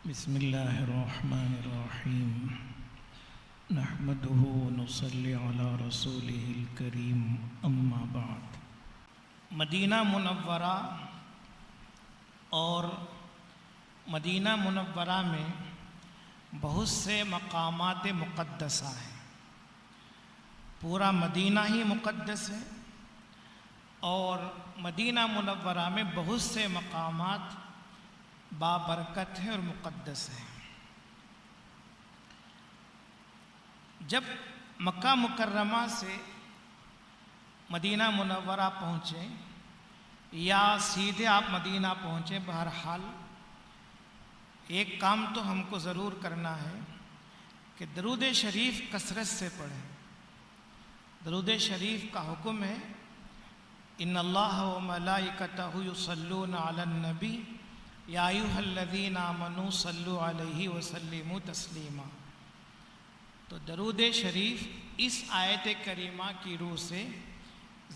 بسم اللہ الرحمن الرحیم نحمده ونصلی علی رسولہ الکریم اما بعد۔ مدینہ منورہ اور مدینہ منورہ میں بہت سے مقامات مقدسہ ہیں۔ پورا مدینہ ہی مقدس ہے اور مدینہ منورہ میں بہت سے مقامات بابرکت ہیں اور مقدس ہیں۔ جب مکہ مکرمہ سے مدینہ منورہ پہنچیں یا سیدھے آپ مدینہ پہنچیں، بہرحال ایک کام تو ہم کو ضرور کرنا ہے کہ درود شریف کثرت سے پڑھیں۔ درود شریف کا حکم ہے، ان اللہ و ملائکتہ یصلون علی النبی یا ایھا الذین آمنوا صلوا علیہ وسلموا تسلیما۔ تو درود شریف اس آیت کریمہ کی روح سے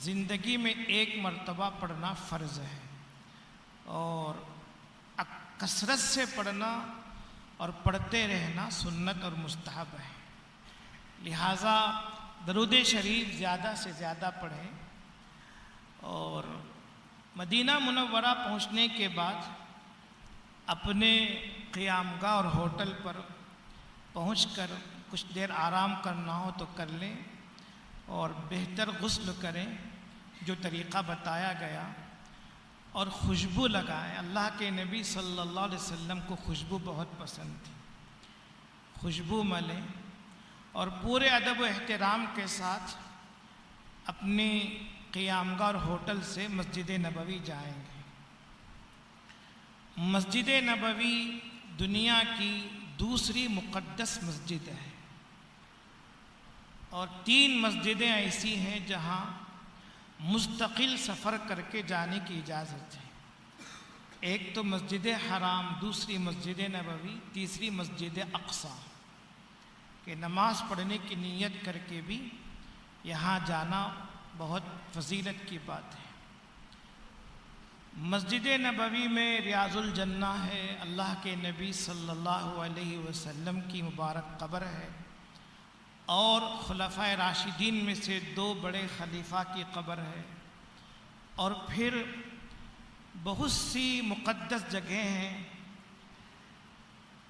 زندگی میں ایک مرتبہ پڑھنا فرض ہے اور کثرت سے پڑھنا اور پڑھتے رہنا سنت اور مستحب ہے۔ لہٰذا درود شریف زیادہ سے زیادہ پڑھیں۔ اور مدینہ منورہ پہنچنے کے بعد اپنے قیامگاہ اور ہوٹل پر پہنچ کر کچھ دیر آرام کرنا ہو تو کر لیں اور بہتر غسل کریں جو طریقہ بتایا گیا، اور خوشبو لگائیں۔ اللہ کے نبی صلی اللہ علیہ وسلم کو خوشبو بہت پسند تھی، خوشبو ملیں اور پورے ادب و احترام کے ساتھ اپنی قیامگاہ اور ہوٹل سے مسجد نبوی جائیں گے۔ مسجد نبوی دنیا کی دوسری مقدس مسجد ہے، اور 3 مسجدیں ایسی ہیں جہاں مستقل سفر کر کے جانے کی اجازت ہے۔ ایک تو مسجد حرام، دوسری مسجد نبوی، تیسری مسجد اقصیٰ، کہ نماز پڑھنے کی نیت کر کے بھی یہاں جانا بہت فضیلت کی بات ہے۔ مسجد نبوی میں ریاض الجنہ ہے، اللہ کے نبی صلی اللہ علیہ وسلم کی مبارک قبر ہے، اور خلفائے راشدین میں سے 2 بڑے خلیفہ کی قبر ہے، اور پھر بہت سی مقدس جگہیں ہیں۔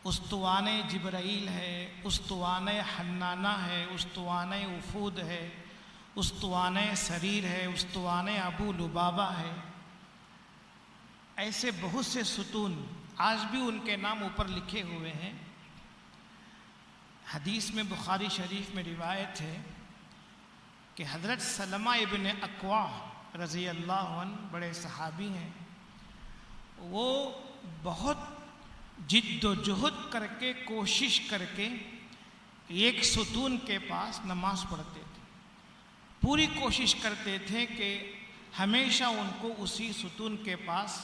استوان جبرائیل ہے، استوان حنانہ ہے، استوان وفود ہے، استوان سریر ہے، استوان ابو لبابہ ہے۔ ایسے بہت سے ستون آج بھی ان کے نام اوپر لکھے ہوئے ہیں۔ حدیث میں بخاری شریف میں روایت ہے کہ حضرت سلمہ ابن اکوع رضی اللہ عنہ بڑے صحابی ہیں، وہ بہت جد و جہد کر کے کوشش کر کے ایک ستون کے پاس نماز پڑھتے تھے۔ پوری کوشش کرتے تھے کہ ہمیشہ ان کو اسی ستون کے پاس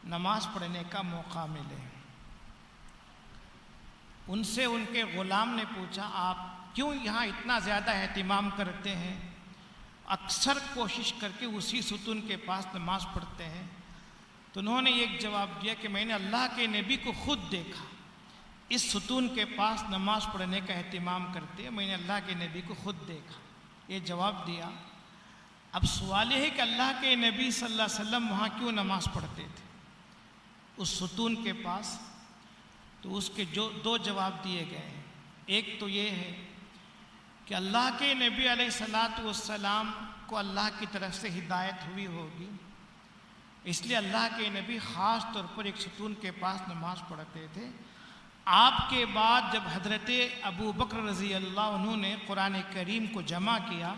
نماز پڑھنے کا موقع ملے۔ ان سے ان کے غلام نے پوچھا، آپ کیوں یہاں اتنا زیادہ اہتمام کرتے ہیں، اکثر کوشش کر کے اسی ستون کے پاس نماز پڑھتے ہیں؟ تو انہوں نے ایک جواب دیا کہ میں نے اللہ کے نبی کو خود دیکھا اس ستون کے پاس نماز پڑھنے کا اہتمام کرتے ہیں، میں نے اللہ کے نبی کو خود دیکھا، یہ جواب دیا۔ اب سوال یہ ہے کہ اللہ کے نبی صلی اللہ علیہ وسلم وہاں کیوں نماز پڑھتے تھے اس ستون کے پاس؟ تو اس کے 2 جواب دیے گئے ہیں۔ ایک تو یہ ہے کہ اللہ کے نبی علیہ الصلاۃ والسلام کو اللہ کی طرف سے ہدایت ہوئی ہوگی، اس لیے اللہ کے نبی خاص طور پر ایک ستون کے پاس نماز پڑھتے تھے۔ آپ کے بعد جب حضرت ابو بکر رضی اللہ عنہ نے قرآن کریم کو جمع کیا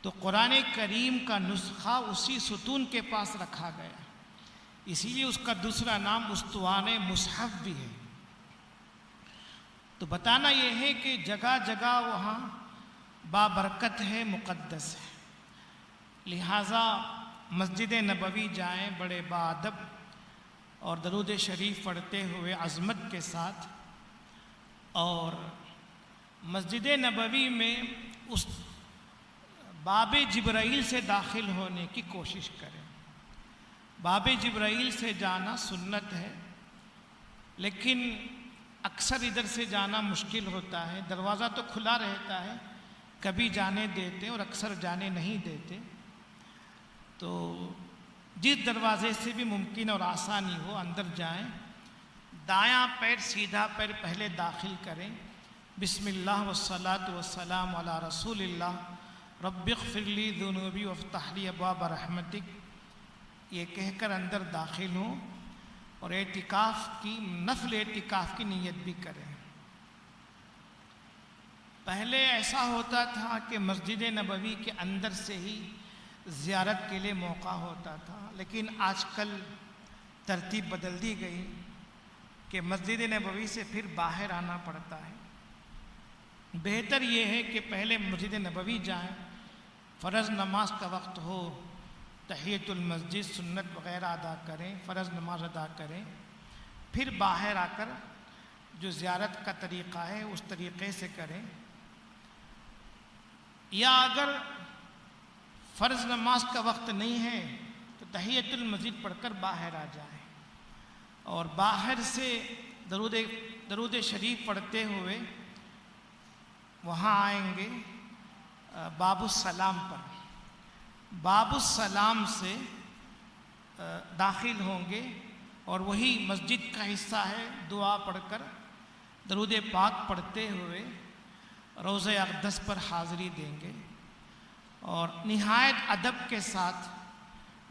تو قرآن کریم کا نسخہ اسی ستون کے پاس رکھا گیا، اسی لیے اس کا دوسرا نام استوان مصحف بھی ہے۔ تو بتانا یہ ہے کہ جگہ جگہ وہاں بابرکت ہے، مقدس ہے، لہٰذا مسجد نبوی جائیں بڑے باادب اور درود شریف پڑھتے ہوئے عظمت کے ساتھ، اور مسجد نبوی میں اس باب جبرائیل سے داخل ہونے کی کوشش کریں۔ باب جبرائیل سے جانا سنت ہے، لیکن اکثر ادھر سے جانا مشکل ہوتا ہے، دروازہ تو کھلا رہتا ہے، کبھی جانے دیتے اور اکثر جانے نہیں دیتے۔ تو جس دروازے سے بھی ممکن اور آسانی ہو اندر جائیں، دایاں پیر سیدھا پیر پہلے داخل کریں، بسم اللہ والصلاۃ والسلام علی رسول اللہ، رب اغفر لی ذنوبی وافتح لی ابواب رحمتک، یہ کہہ کر اندر داخل ہوں اور اعتکاف کی، نفل اعتکاف کی نیت بھی کریں۔ پہلے ایسا ہوتا تھا کہ مسجد نبوی کے اندر سے ہی زیارت کے لیے موقع ہوتا تھا، لیکن آج کل ترتیب بدل دی گئی کہ مسجد نبوی سے پھر باہر آنا پڑتا ہے۔ بہتر یہ ہے کہ پہلے مسجد نبوی جائیں، فرض نماز کا وقت ہو، تحیۃ المسجد سنت وغیرہ ادا کریں، فرض نماز ادا کریں، پھر باہر آ کر جو زیارت کا طریقہ ہے اس طریقے سے کریں، یا اگر فرض نماز کا وقت نہیں ہے تو تحیۃ المسجد پڑھ کر باہر آ جائیں، اور باہر سے درود شریف پڑھتے ہوئے وہاں آئیں گے باب السلام پر، باب السلام سے داخل ہوں گے اور وہی مسجد کا حصہ ہے، دعا پڑھ کر درود پاک پڑھتے ہوئے روضہ اقدس پر حاضری دیں گے، اور نہایت ادب کے ساتھ،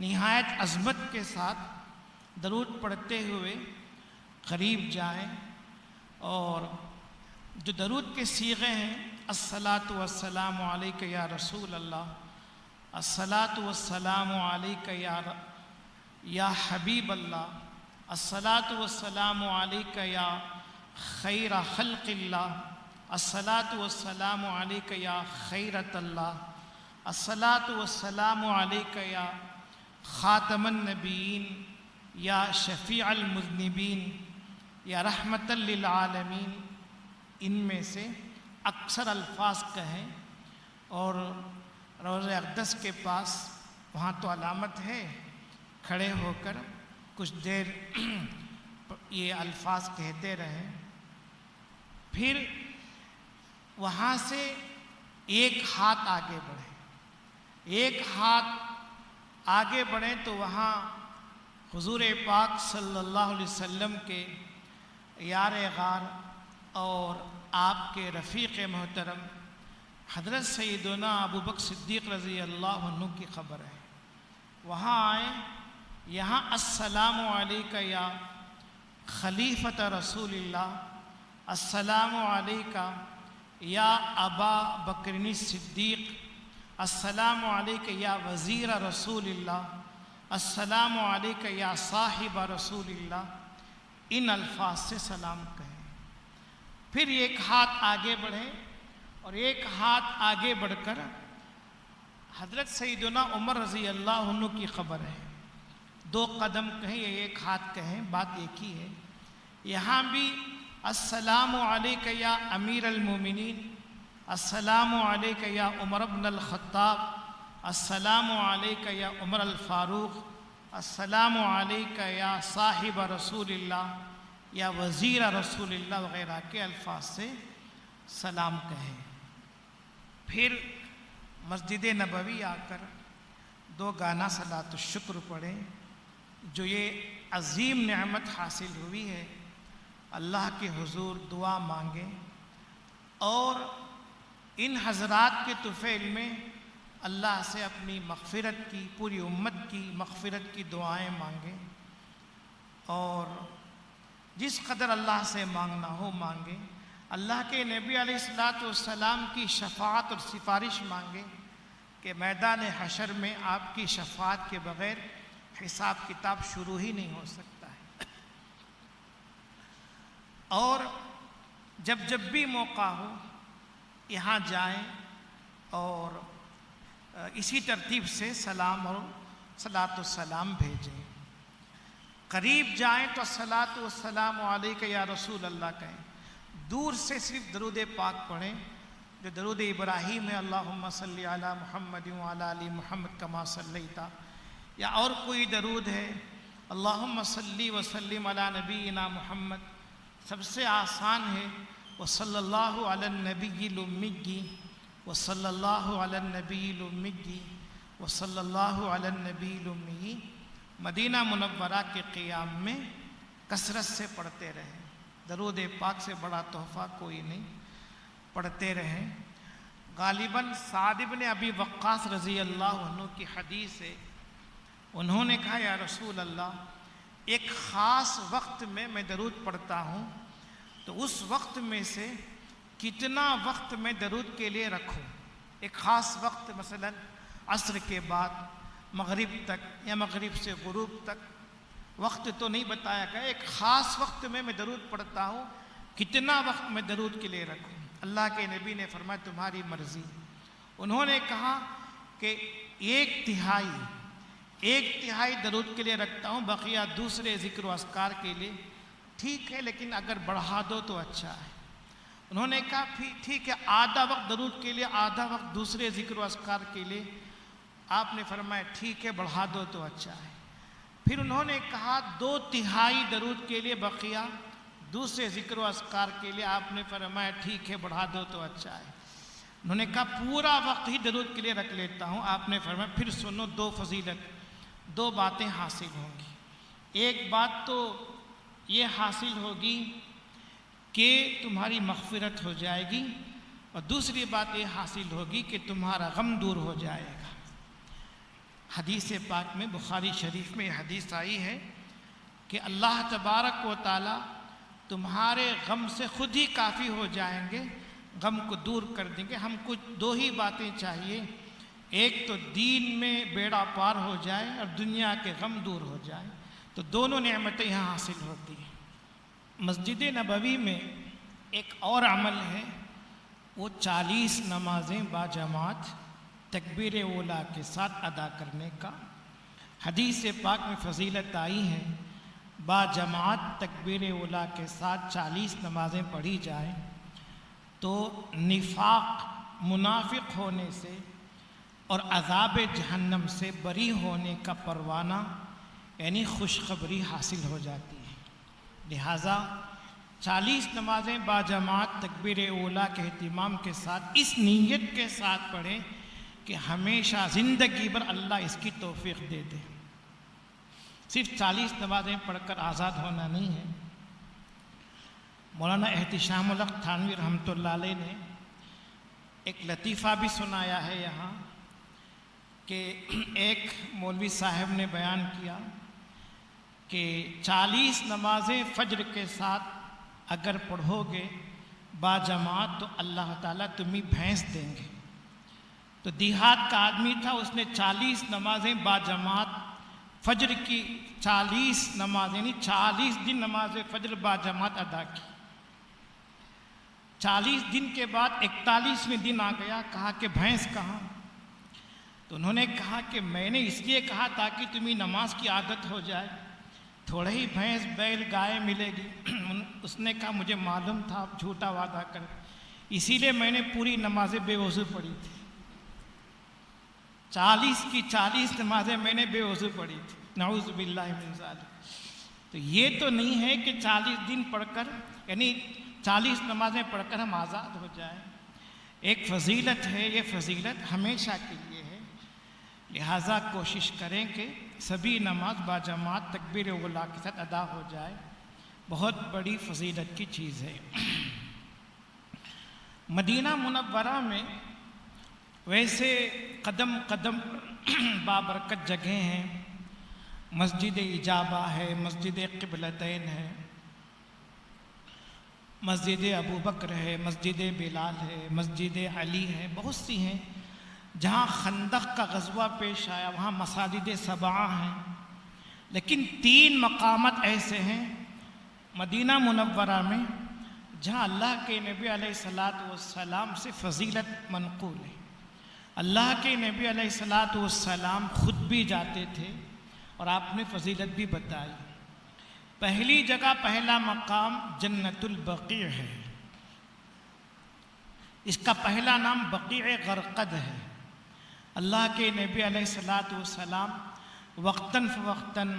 نہایت عظمت کے ساتھ درود پڑھتے ہوئے قریب جائیں، اور جو درود کے صیغے ہیں، الصلاۃ والسلام علیک یا رسول اللہ، الصلاۃ والسلام علیک یا حبیب اللہ، الصلاۃ والسلام علیک یا خیر خلق اللہ، الصلاۃ والسلام علیک یا خیرت اللہ، الصلاۃ والسلام علیک یا خاتم النبیین یا شفیع المذنبین یا رحمت للعالمین، ان میں سے اکثر الفاظ کہیں، اور روضہ اقدس کے پاس وہاں تو علامت ہے، کھڑے ہو کر کچھ دیر یہ الفاظ کہتے رہیں، پھر وہاں سے ایک ہاتھ آگے بڑھیں، ایک ہاتھ آگے بڑھیں تو وہاں حضور پاک صلی اللہ علیہ وسلم کے یار غار اور آپ کے رفیق محترم حضرت سیدنا ابوبکر صدیق رضی اللہ عنہ کی خبر ہے، وہاں آئیں، یہاں السلام علیک یا خلیفۃ رسول اللہ، السلام علیک یا ابا بکر صدیق، السلام علیک یا وزیر رسول اللہ، السلام علیک یا صاحب رسول اللہ، ان الفاظ سے سلام کہیں، پھر ایک ہاتھ آگے بڑھیں اور ایک ہاتھ آگے بڑھ کر حضرت سیدنا عمر رضی اللہ عنہ کی خبر ہے، 2 قدم کہیں یا ایک ہاتھ کہیں، بات ایک ہی ہے، یہاں بھی السلام علیک یا امیر المومنین، السلام علیک یا عمر بن الخطاب، السلام علیک یا عمر الفاروق، السلام علیک یا صاحب رسول اللہ یا وزیر رسول اللہ وغیرہ کے الفاظ سے سلام کہیں، پھر مسجد نبوی آ کر 2 گانا صلاۃ الشکر پڑھیں، جو یہ عظیم نعمت حاصل ہوئی ہے، اللہ کے حضور دعا مانگیں، اور ان حضرات کے طفیل میں اللہ سے اپنی مغفرت کی، پوری امت کی مغفرت کی دعائیں مانگیں، اور جس قدر اللہ سے مانگنا ہو مانگیں، اللہ کے نبی علیہ السلام کی شفاعت اور سفارش مانگیں کہ میدان حشر میں آپ کی شفاعت کے بغیر حساب کتاب شروع ہی نہیں ہو سکتا ہے، اور جب بھی موقع ہو یہاں جائیں اور اسی ترتیب سے سلام اور صلاۃ السلام بھیجیں، قریب جائیں تو الصلاۃ والسلام علیک یا رسول اللہ کہیں، دور سے صرف درود پاک پڑھیں، جو درود ابراہیم ہے، اللہم صلی علی محمد وعلی آل محمد کما صلیت، یا اور کوئی درود ہے، اللہم صلی وسلم علی نبینا محمد سب سے آسان ہے وصلی اللہ علی النبی الامی وصلی اللہ علی النبی الامی وصلی اللہ علی النبی الامی، مدینہ منورہ کے قیام میں کثرت سے پڑھتے رہیں۔ درود پاک سے بڑا تحفہ کوئی نہیں، پڑھتے رہیں۔ غالباً سعد بن ابی وقاص رضی اللہ عنہ کی حدیث ہے، انہوں نے کہا یا رسول اللہ، ایک خاص وقت میں درود پڑھتا ہوں، تو اس وقت میں سے کتنا وقت میں درود کے لیے رکھوں؟ ایک خاص وقت، مثلا عصر کے بعد مغرب تک یا مغرب سے غروب تک، وقت تو نہیں بتایا گیا، ایک خاص وقت میں درود پڑھتا ہوں، کتنا وقت میں درود کے لیے رکھوں؟ اللہ کے نبی نے فرمایا تمہاری مرضی۔ انہوں نے کہا کہ ایک تہائی درود کے لیے رکھتا ہوں، بقیہ دوسرے ذکر و اذکار کے لیے۔ ٹھیک ہے، لیکن اگر بڑھا دو تو اچھا ہے۔ انہوں نے کہا پھر ٹھیک ہے، آدھا وقت درود کے لیے، آدھا وقت دوسرے ذکر و اذکار کے لیے۔ آپ نے فرمایا ٹھیک ہے، بڑھا دو تو اچھا ہے۔ پھر انہوں نے کہا 2/3 درود کے لیے، بقیہ دوسرے ذکر و اذکار کے لیے۔ آپ نے فرمایا ٹھیک ہے، بڑھا دو تو اچھا ہے۔ انہوں نے کہا پورا وقت ہی درود کے لیے رکھ لیتا ہوں۔ آپ نے فرمایا پھر سنو، 2 فضیلت، 2 باتیں حاصل ہوں گی۔ ایک بات تو یہ حاصل ہوگی کہ تمہاری مغفرت ہو جائے گی، اور دوسری بات یہ حاصل ہوگی کہ تمہارا غم دور ہو جائے گا۔ حدیث پاک میں، بخاری شریف میں یہ حدیث آئی ہے کہ اللہ تبارک و تعالی تمہارے غم سے خود ہی کافی ہو جائیں گے، غم کو دور کر دیں گے۔ ہم کچھ 2 ہی باتیں چاہیے، ایک تو دین میں بیڑا پار ہو جائے اور دنیا کے غم دور ہو جائے، تو دونوں نعمتیں یہاں حاصل ہوتی ہیں۔ مسجد نبوی میں ایک اور عمل ہے، وہ 40 نمازیں باجماعت تکبیر اولیٰ کے ساتھ ادا کرنے کا۔ حدیث پاک میں فضیلت آئی ہے، باجماعت تکبیر اولیٰ کے ساتھ 40 نمازیں پڑھی جائیں تو نفاق، منافق ہونے سے اور عذاب جہنم سے بری ہونے کا پروانہ یعنی خوشخبری حاصل ہو جاتی ہے۔ لہٰذا 40 نمازیں باجماعت تکبیر اولیٰ کے اہتمام کے ساتھ اس نیت کے ساتھ پڑھیں کہ ہمیشہ زندگی بھر اللہ اس کی توفیق دے دے۔ صرف 40 نمازیں پڑھ کر آزاد ہونا نہیں ہے۔ مولانا احتشام الحق تھانوی رحمۃ اللہ علیہ نے ایک لطیفہ بھی سنایا ہے یہاں، کہ ایک مولوی صاحب نے بیان کیا کہ 40 نمازیں فجر کے ساتھ اگر پڑھو گے باجماعت تو اللہ تعالیٰ تمہیں بھینس دیں گے۔ تو دیہات کا آدمی تھا، اس نے 40 نمازیں باجماعت فجر کی 40 نمازیں یعنی 40 دن نماز فجر باجماعت ادا کی۔ 40 دن کے بعد 41ویں دن آ گیا، کہا کہ بھینس کہاں؟ تو انہوں نے کہا کہ میں نے اس لیے کہا تاکہ تمہیں نماز کی عادت ہو جائے، تھوڑے ہی بھینس بیل گائے ملے گی۔ اس نے کہا مجھے معلوم تھا آپ جھوٹا وعدہ کر، اسی لیے میں نے پوری نمازیں بے وضو پڑھی تھی۔ 40 کی 40 نمازیں میں نے بے وضو پڑھی تھی، نعوذ باللہ من ذالک۔ تو یہ تو نہیں ہے کہ 40 دن پڑھ کر یعنی 40 نمازیں پڑھ کر ہم آزاد ہو جائیں۔ ایک فضیلت ہے، یہ فضیلت ہمیشہ کے لیے ہے، لہٰذا کوشش کریں کہ سبھی نماز باجماعت تکبیر اولیٰ کے ساتھ ادا ہو جائے، بہت بڑی فضیلت کی چیز ہے۔ مدینہ منورہ میں ویسے قدم قدم بابرکت جگہیں ہیں، مسجد اجابہ ہے، مسجد قبلتین ہے، مسجد ابو بکر ہے، مسجد بلال ہے، مسجد علی ہے، بہت سی ہیں۔ جہاں خندق کا غزوہ پیش آیا وہاں مساجد 7 ہیں، لیکن 3 مقامات ایسے ہیں مدینہ منورہ میں جہاں اللہ کے نبی علیہ السلام سے فضیلت منقول ہے۔ اللہ کے نبی علیہ السلام خود بھی جاتے تھے اور آپ نے فضیلت بھی بتائی۔ پہلی جگہ، پہلا مقام جنت البقیع ہے، اس کا پہلا نام بقیع غرقد ہے۔ اللہ کے نبی علیہ السلام وقتاً فوقتاً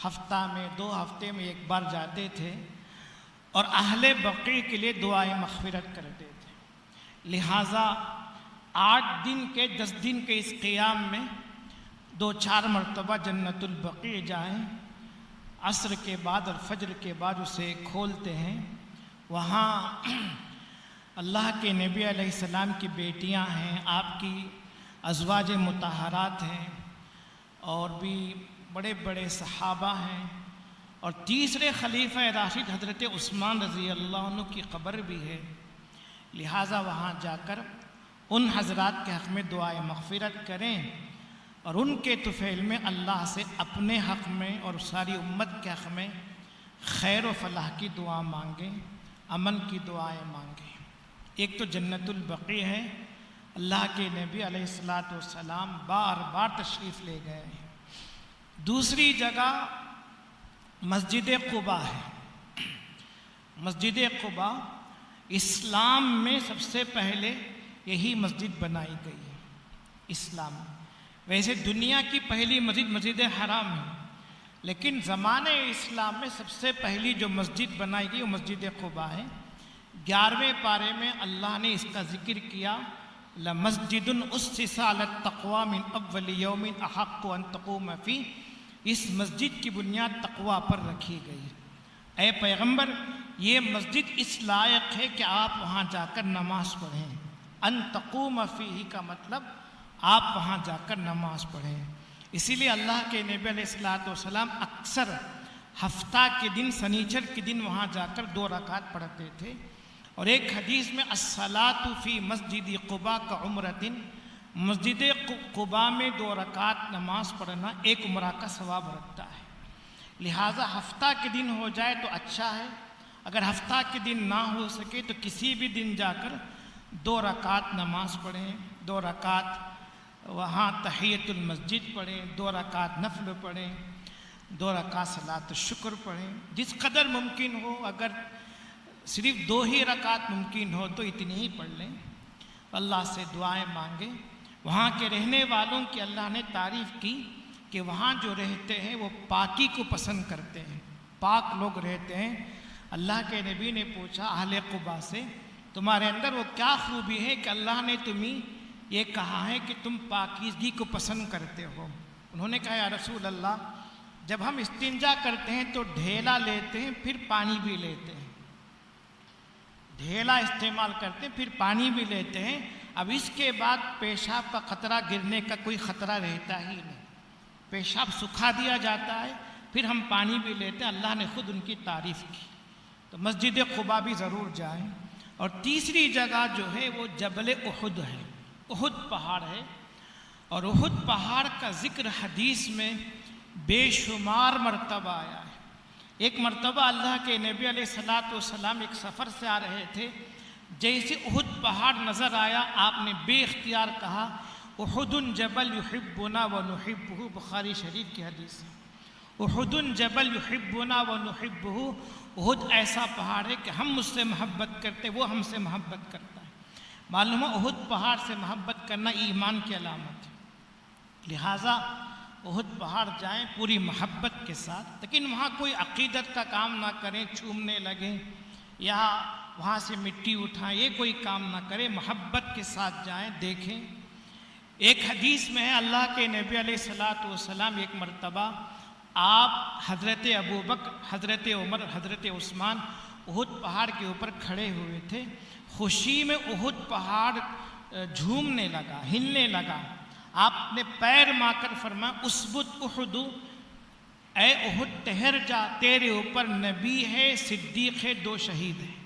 ہفتہ میں 2 ہفتے میں 1 بار جاتے تھے، اور اہل بقیع کے لیے دعائیں مغفرت کرتے تھے۔ لہٰذا 8 دن کے 10 دن کے اس قیام میں 2-4 مرتبہ جنت البقیع جائیں، عصر کے بعد اور فجر کے بعد اسے کھولتے ہیں۔ وہاں اللہ کے نبی علیہ السلام کی بیٹیاں ہیں، آپ کی ازواج مطہرات ہیں، اور بھی بڑے بڑے صحابہ ہیں، اور تیسرے خلیفہ راشد حضرت عثمان رضی اللہ عنہ کی قبر بھی ہے۔ لہٰذا وہاں جا کر ان حضرات کے حق میں دعائیں مغفرت کریں، اور ان کے طفیل میں اللہ سے اپنے حق میں اور ساری امت کے حق میں خیر و فلاح کی دعا مانگیں، امن کی دعائیں مانگیں۔ ایک تو جنت البقیع ہے، اللہ کے نبی علیہ السلام بار بار تشریف لے گئے ہیں۔ دوسری جگہ مسجد قباء ہے۔ مسجد قباء اسلام میں سب سے پہلے یہی مسجد بنائی گئی ہے اسلام میں۔ ویسے دنیا کی پہلی مسجد مسجد حرام ہے، لیکن زمانے اسلام میں سب سے پہلی جو مسجد بنائی گئی وہ مسجد قباء ہے۔ 11ویں پارے میں اللہ نے اس کا ذکر کیا، لَمَسْجِدٌ أُسِّسَ عَلَى التَّقْوَى مِنْ أَوَّلِ يَوْمٍ أَحَقُّ أَن تَقُومَ فِيهِ۔ اس مسجد کی بنیاد تقویٰ پر رکھی گئی۔ اے پیغمبر، یہ مسجد اس لائق ہے کہ آپ وہاں جا کر نماز پڑھیں۔ ان تقوم فیہ کا مطلب آپ وہاں جا کر نماز پڑھیں۔ اسی لیے اللہ کے نبی علیہ السلام اکثر ہفتہ کے دن سنیچر کے دن وہاں جا کر 2 رکعت پڑھتے تھے۔ اور ایک حدیث میں الصلاۃ فی مسجد قباء کعمرۃ، مسجد قباء میں 2 رکعت نماز پڑھنا ایک عمرہ کا ثواب رکھتا ہے۔ لہٰذا ہفتہ کے دن ہو جائے تو اچھا ہے، اگر ہفتہ کے دن نہ ہو سکے تو کسی بھی دن جا کر 2 رکعت نماز پڑھیں، 2 رکعت وہاں تحیۃ المسجد پڑھیں، 2 رکعت نفل پڑھیں، 2 رکعت صلاۃ الشکر پڑھیں، جس قدر ممکن ہو۔ اگر صرف 2 ہی رکعت ممکن ہو تو اتنی ہی پڑھ لیں، اللہ سے دعائیں مانگیں۔ وہاں کے رہنے والوں کی اللہ نے تعریف کی کہ وہاں جو رہتے ہیں وہ پاکی کو پسند کرتے ہیں، پاک لوگ رہتے ہیں۔ اللہ کے نبی نے پوچھا اہل قباء سے، تمہارے اندر وہ کیا خوبی ہے کہ اللہ نے تمہیں یہ کہا ہے کہ تم پاکیزگی کو پسند کرتے ہو؟ انہوں نے کہا یا رسول اللہ، جب ہم استنجا کرتے ہیں تو ڈھیلا لیتے ہیں، پھر پانی بھی لیتے ہیں، ڈھیلا استعمال کرتے ہیں پھر پانی بھی لیتے ہیں، اب اس کے بعد پیشاب کا خطرہ گرنے کا کوئی خطرہ رہتا ہی نہیں، پیشاب سکھا دیا جاتا ہے، پھر ہم پانی بھی لیتے ہیں۔ اللہ نے خود ان کی تعریف کی، تو مسجد قباء بھی ضرور جائیں۔ اور تیسری جگہ جو ہے وہ جبل احد ہے، احد پہاڑ ہے، اور احد پہاڑ کا ذکر حدیث میں بے شمار مرتبہ آیا ہے۔ ایک مرتبہ اللہ کے نبی علیہ السلام ایک سفر سے آ رہے تھے، جیسے احد پہاڑ نظر آیا آپ نے بے اختیار کہا احد جبل یحبنا ونحبہ، بخاری شریف کی حدیث ہے، احد جبل یحبنا ونحبہ، احد ایسا پہاڑ ہے کہ ہم اس سے محبت کرتے، وہ ہم سے محبت کرتا ہے۔ معلوم ہے احد پہاڑ سے محبت کرنا ایمان کی علامت ہے، لہٰذا احد پہاڑ جائیں پوری محبت کے ساتھ، لیکن وہاں کوئی عقیدت کا کام نہ کریں، چومنے لگیں یا وہاں سے مٹی اٹھائیں، یہ کوئی کام نہ کریں، محبت کے ساتھ جائیں۔ دیکھیں ایک حدیث میں ہے اللہ کے نبی علیہ السلام ایک مرتبہ آپ حضرت ابوبکر، حضرت عمر، حضرت عثمان احد پہاڑ کے اوپر کھڑے ہوئے تھے، خوشی میں احد پہاڑ جھومنے لگا، ہلنے لگا، آپ نے پیر مار کر فرمایا اسبت احد، اے احد ٹھہر جا، تیرے اوپر نبی ہے، صدیق ہے، 2 شہید ہیں،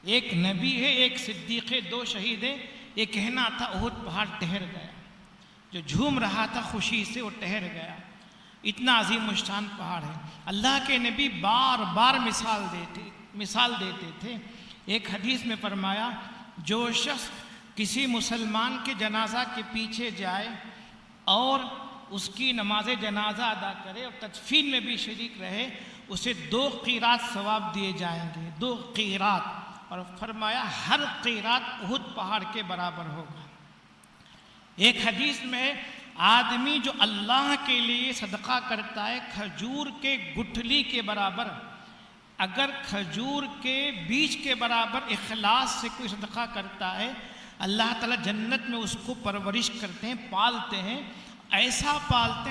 ایک نبی ہے، ایک صدیق ہے، 2 شہید ہیں۔ یہ کہنا تھا، احد پہاڑ ٹھہر گیا، جو جھوم رہا تھا خوشی سے وہ ٹھہر گیا، اتنا عظیم الشان پہاڑ ہے۔ اللہ کے نبی بار بار مثال دیتے تھے۔ ایک حدیث میں فرمایا جو شخص کسی مسلمان کے جنازہ کے پیچھے جائے اور اس کی نماز جنازہ ادا کرے اور تدفین میں بھی شریک رہے، اسے 2 قیرات ثواب دیے جائیں گے، 2 قیرات، اور فرمایا ہر قیرات احد پہاڑ کے برابر ہوگا۔ ایک حدیث میں آدمی جو اللہ کے لیے صدقہ کرتا ہے کھجور کے گٹھلی کے برابر اگر کھجور کے بیج کے برابر اخلاص سے کوئی صدقہ کرتا ہے اللہ تعالیٰ جنت میں اس کو پرورش کرتے ہیں، پالتے ہیں، ایسا پالتے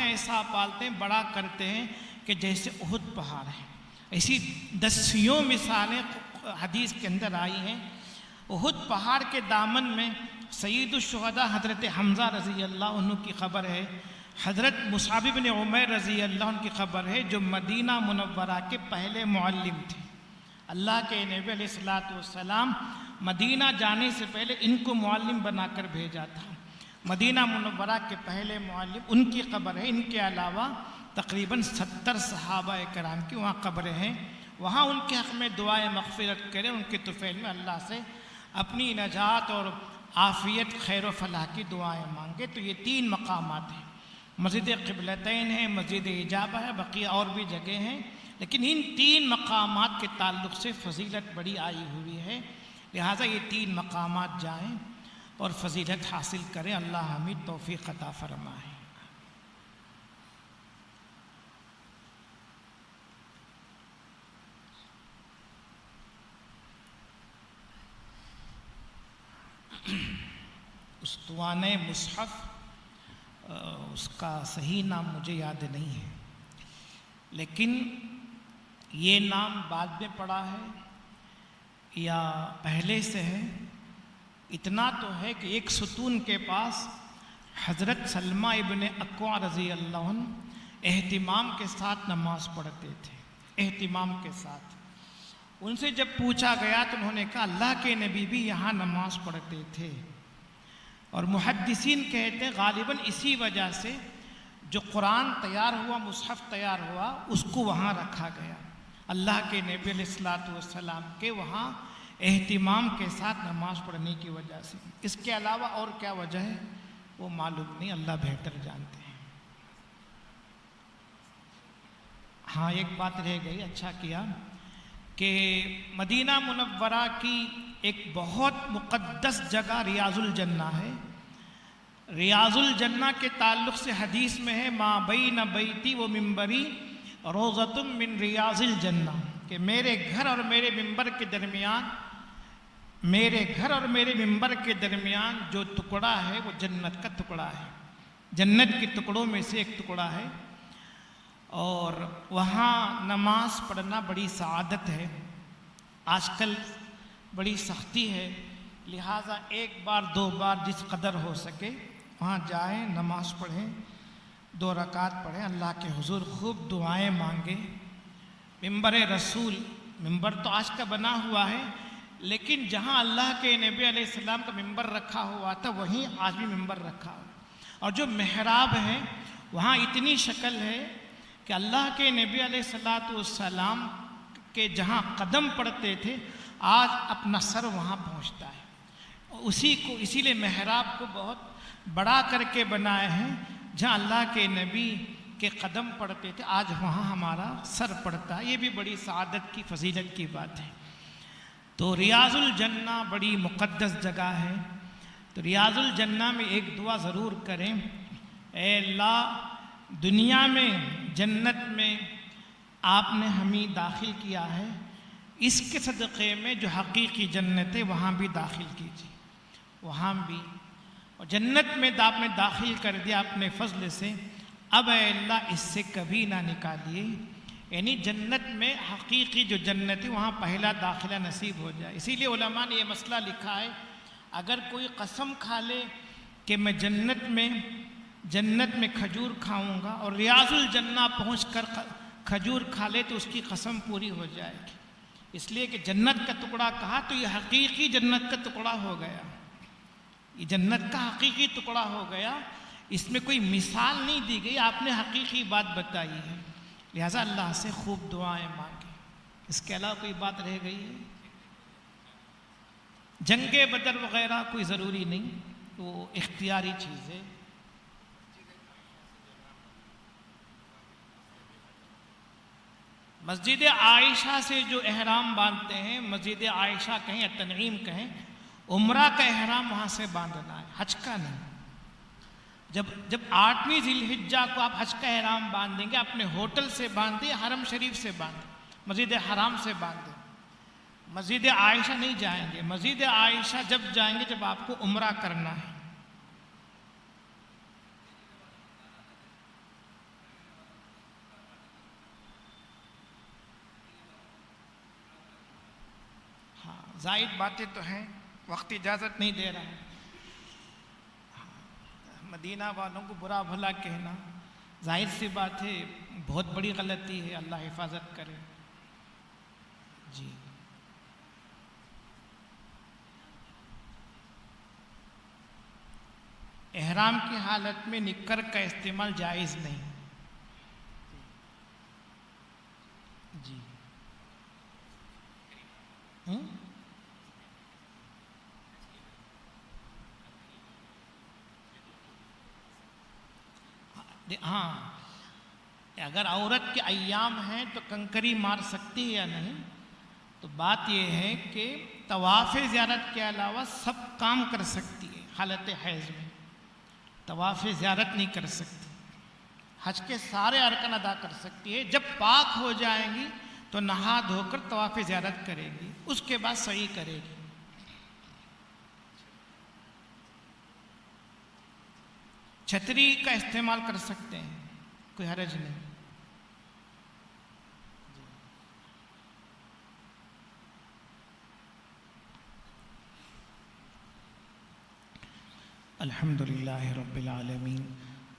ہیں، بڑا کرتے ہیں کہ جیسے احد پہاڑ ہے۔ ایسی دسیوں مثالیں حدیث کے اندر آئی ہیں۔ احد پہاڑ کے دامن میں سید الشہداء حضرت حمزہ رضی اللہ عنہ کی خبر ہے، حضرت مصعب بن عمیر رضی اللہ عنہ کی خبر ہے، جو مدینہ منورہ کے پہلے معلم تھے۔ اللہ کے نبی علیہ الصلوۃ والسلام مدینہ جانے سے پہلے ان کو معلم بنا کر بھیجا تھا۔ مدینہ منورہ کے پہلے معلم، ان کی قبر ہے۔ ان کے علاوہ تقریباً 70 صحابہ کرام کی وہاں قبریں ہیں۔ وہاں ان کے حق میں دعائیں مغفرت کریں، ان کے طفیل میں اللہ سے اپنی نجات اور عافیت، خیر و فلاح کی دعائیں مانگے۔ تو یہ 3 مقامات ہیں، مسجد قبلتین ہے، مسجد اجابہ ہے، بقیہ اور بھی جگہ ہیں، لیکن ان 3 مقامات کے تعلق سے فضیلت بڑی آئی ہوئی ہے، لہٰذا یہ 3 مقامات جائیں اور فضیلت حاصل کریں۔ اللہ ہمیں توفیق عطا فرمائے۔ اسطوانہ مصحف، اس کا صحیح نام مجھے یاد نہیں ہے، لیکن یہ نام بعد میں پڑا ہے یا پہلے سے ہے۔ اتنا تو ہے کہ ایک ستون کے پاس حضرت سلمہ ابن اکوع رضی اللہ عنہ اہتمام کے ساتھ نماز پڑھتے تھے، اہتمام کے ساتھ۔ ان سے جب پوچھا گیا تو انہوں نے کہا اللہ کے نبی بھی یہاں نماز پڑھتے تھے، اور محدثین کہتے ہیں غالباً اسی وجہ سے جو قرآن تیار ہوا، مصحف تیار ہوا، اس کو وہاں رکھا گیا، اللہ کے نبی علیہ الصلوۃ والسلام کے وہاں اہتمام کے ساتھ نماز پڑھنے کی وجہ سے۔ اس کے علاوہ اور کیا وجہ ہے وہ معلوم نہیں، اللہ بہتر جانتے ہیں۔ ہاں ایک بات رہ گئی، اچھا کیا کہ مدینہ منورہ کی ایک بہت مقدس جگہ ریاض الجنہ ہے۔ ریاض الجنہ کے تعلق سے حدیث میں ہے ما بین بیتی و منبری روضۃ من ریاض الجنہ، کہ میرے گھر اور میرے منبر کے درمیان جو ٹکڑا ہے وہ جنت کا ٹکڑا ہے، جنت کے ٹکڑوں میں سے ایک ٹکڑا ہے، اور وہاں نماز پڑھنا بڑی سعادت ہے۔ آج کل بڑی سختی ہے، لہٰذا 1 بار 2 بار جس قدر ہو سکے وہاں جائیں، نماز پڑھیں، 2 رکعت پڑھیں، اللہ کے حضور خوب دعائیں مانگیں۔ منبر رسول، منبر تو آج کا بنا ہوا ہے، لیکن جہاں اللہ کے نبی علیہ السلام کا منبر رکھا ہوا تھا وہیں آج بھی منبر رکھا ہوا، اور جو محراب ہے وہاں اتنی شکل ہے کہ اللہ کے نبی علیہ الصلوۃ والسلام کے جہاں قدم پڑتے تھے آج اپنا سر وہاں پہنچتا ہے۔ اسی لیے محراب کو بہت بڑا کر کے بنائے ہیں، جہاں اللہ کے نبی کے قدم پڑتے تھے آج وہاں ہمارا سر پڑتا ہے۔ یہ بھی بڑی سعادت کی، فضیلت کی بات ہے۔ تو ریاض الجنہ بڑی مقدس جگہ ہے، تو ریاض الجنہ میں ایک دعا ضرور کریں، اے اللہ دنیا میں جنت میں آپ نے ہمیں داخل کیا ہے، اس کے صدقے میں جو حقیقی جنت ہے وہاں بھی داخل کیجیے، وہاں بھی، اور جنت میں آپ نے داخل کر دیا اپنے فضل سے، اب اے اللہ اس سے کبھی نہ نکالیے، یعنی جنت میں حقیقی جو جنت ہے وہاں پہلا داخلہ نصیب ہو جائے۔ اسی لیے علماء نے یہ مسئلہ لکھا ہے، اگر کوئی قسم کھا لے کہ میں جنت میں کھجور کھاؤں گا اور ریاض الجنہ پہنچ کر کھجور کھا لے تو اس کی قسم پوری ہو جائے گی، اس لیے کہ جنت کا ٹکڑا کہا تو یہ حقیقی جنت کا ٹکڑا ہو گیا، یہ جنت کا حقیقی ٹکڑا ہو گیا، اس میں کوئی مثال نہیں دی گئی، آپ نے حقیقی بات بتائی ہے، لہٰذا اللہ سے خوب دعائیں مانگیں۔ اس کے علاوہ کوئی بات رہ گئی ہے؟ جنگ بدر وغیرہ کوئی ضروری نہیں، وہ اختیاری چیز ہے۔ مسجد عائشہ سے جو احرام باندھتے ہیں، مسجد عائشہ کہیں یا تنعیم کہیں، عمرہ کا احرام وہاں سے باندھنا ہے، حج کا نہیں۔ جب 8ویں ذی الحجہ کو آپ حج کا احرام باندھیں گے، اپنے ہوٹل سے باندھیں، حرم شریف سے باندھیں، مسجد حرام سے باندھے، مسجد عائشہ نہیں جائیں گے۔ مسجد عائشہ جب جائیں گے جب آپ کو عمرہ کرنا ہے۔ ہاں زائد باتیں تو ہیں، وقت اجازت نہیں دے رہا ہے۔ مدینہ والوں کو برا بھلا کہنا ظاہر سی بات ہے بہت بڑی غلطی ہے، اللہ حفاظت کرے۔ جی احرام کی حالت میں نکر کا استعمال جائز نہیں۔ جی ہاں اگر عورت کے ایام ہیں تو کنکری مار سکتی ہے یا نہیں، تو بات یہ ہے کہ طواف زیارت کے علاوہ سب کام کر سکتی ہے۔ حالت حیض میں طواف زیارت نہیں کر سکتی، حج کے سارے ارکان ادا کر سکتی ہے۔ جب پاک ہو جائیں گی تو نہا دھو کر طواف زیارت کرے گی، اس کے بعد سعی کرے گی۔ چھتری کا استعمال کر سکتے ہیں، کوئی حرج نہیں۔ الحمد للہ رب العالمین،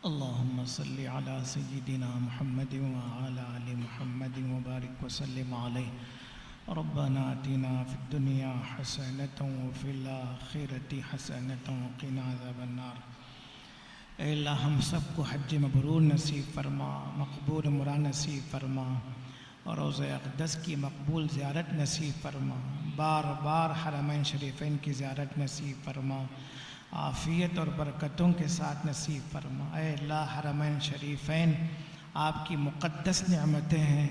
اللہم صلی علی سیدنا محمد وعلی آل محمد وبارک وسلم علیہ۔ ربنا آتنا فی الدنیا حسنۃ وفی الآخرۃ حسنۃ وقنا عذاب النار۔ اے اللہ ہم سب کو حج مبرور نصیب فرما، مقبول عمرہ نصیب فرما، اور روضہ اقدس کی مقبول زیارت نصیب فرما، بار بار حرمین شریفین کی زیارت نصیب فرما، عافیت اور برکتوں کے ساتھ نصیب فرما۔ اے اللہ حرمین شریفین آپ کی مقدس نعمتیں ہیں،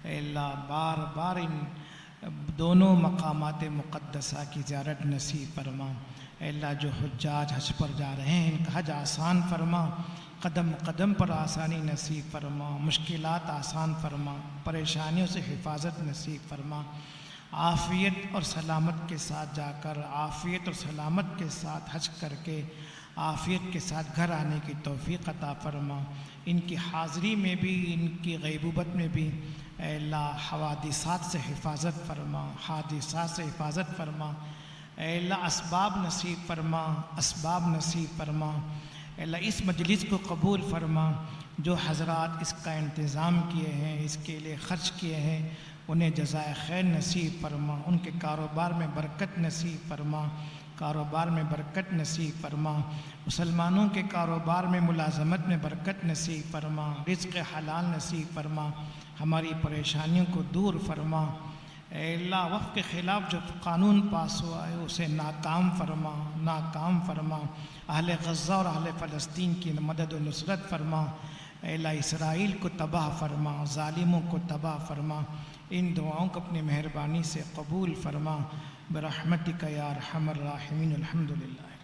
اے اللہ بار بار ان دونوں مقامات مقدسہ کی زیارت نصیب فرما۔ اے اللہ جو حجاج حج پر جا رہے ہیں ان کا حج آسان فرما، قدم قدم پر آسانی نصیب فرما، مشکلات آسان فرما، پریشانیوں سے حفاظت نصیب فرما، عافیت اور سلامت کے ساتھ جا کر، عافیت اور سلامت کے ساتھ حج کر کے، عافیت کے ساتھ گھر آنے کی توفیق عطا فرما۔ ان کی حاضری میں بھی، ان کی غیبوبت میں بھی اے اللہ حوادثات سے حفاظت فرما، حادثات سے حفاظت فرما۔ اے اللہ اسباب نصیب فرما، اسباب نصیب فرما۔ اے اللہ اس مجلس کو قبول فرما، جو حضرات اس کا انتظام کیے ہیں، اس کے لیے خرچ کیے ہیں، انہیں جزائے خیر نصیب فرما، ان کے کاروبار میں برکت نصیب فرما، کاروبار میں برکت نصیب فرما، مسلمانوں کے کاروبار میں ملازمت میں برکت نصیب فرما، رزق حلال نصیب فرما، ہماری پریشانیوں کو دور فرما۔ اے اللہ وقت کے خلاف جو قانون پاس ہوا ہے اسے ناکام فرما، ناکام فرما، اہل غزہ اور اہل فلسطین کی مدد و نصرت فرما۔ اے اللہ اسرائیل کو تباہ فرما، ظالموں کو تباہ فرما۔ ان دعاؤں کو اپنی مہربانی سے قبول فرما، برحمتک یا ارحم الراحمین۔ الحمدللہ۔